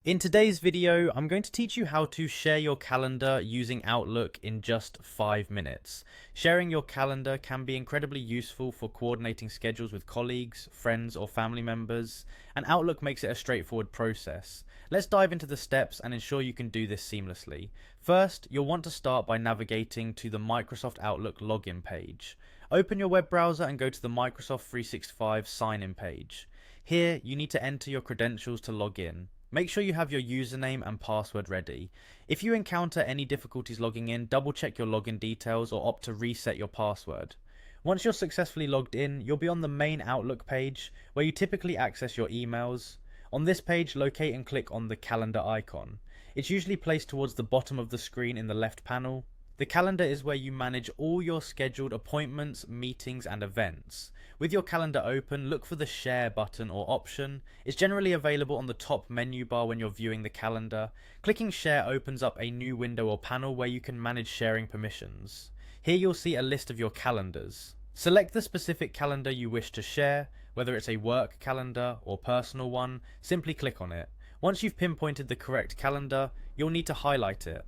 In today's video, I'm going to teach you how to share your calendar using Outlook in just 5 minutes. Sharing your calendar can be incredibly useful for coordinating schedules with colleagues, friends, or family members, and Outlook makes it a straightforward process. Let's dive into the steps and ensure you can do this seamlessly. First, you'll want to start by navigating to the Microsoft Outlook login page. Open your web browser and go to the Microsoft 365 sign-in page. Here, you need to enter your credentials to log in. Make sure you have your username and password ready. If you encounter any difficulties logging in, double check your login details or opt to reset your password. Once you're successfully logged in, you'll be on the main Outlook page where you typically access your emails. On this page, locate and click on the calendar icon. It's usually placed towards the bottom of the screen in the left panel. The calendar is where you manage all your scheduled appointments, meetings, and events. With your calendar open, look for the Share button or option. It's generally available on the top menu bar when you're viewing the calendar. Clicking Share opens up a new window or panel where you can manage sharing permissions. Here you'll see a list of your calendars. Select the specific calendar you wish to share, whether it's a work calendar or personal one. Simply click on it. Once you've pinpointed the correct calendar, you'll need to highlight it.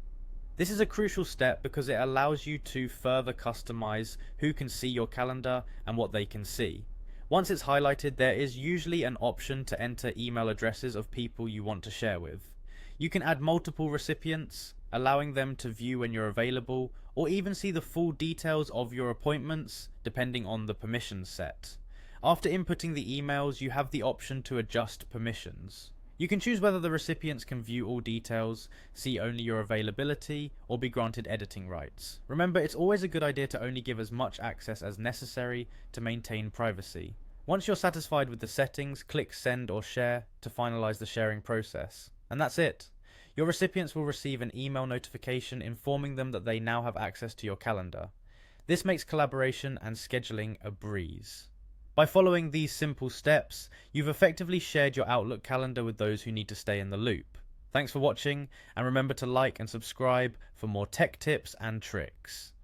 This is a crucial step because it allows you to further customize who can see your calendar and what they can see. Once it's highlighted, there is usually an option to enter email addresses of people you want to share with. You can add multiple recipients, allowing them to view when you're available, or even see the full details of your appointments, depending on the permissions set. After inputting the emails, you have the option to adjust permissions. You can choose whether the recipients can view all details, see only your availability, or be granted editing rights. Remember, it's always a good idea to only give as much access as necessary to maintain privacy. Once you're satisfied with the settings, click Send or Share to finalize the sharing process. And that's it. Your recipients will receive an email notification informing them that they now have access to your calendar. This makes collaboration and scheduling a breeze. By following these simple steps, you've effectively shared your Outlook calendar with those who need to stay in the loop. Thanks for watching, and remember to like and subscribe for more tech tips and tricks.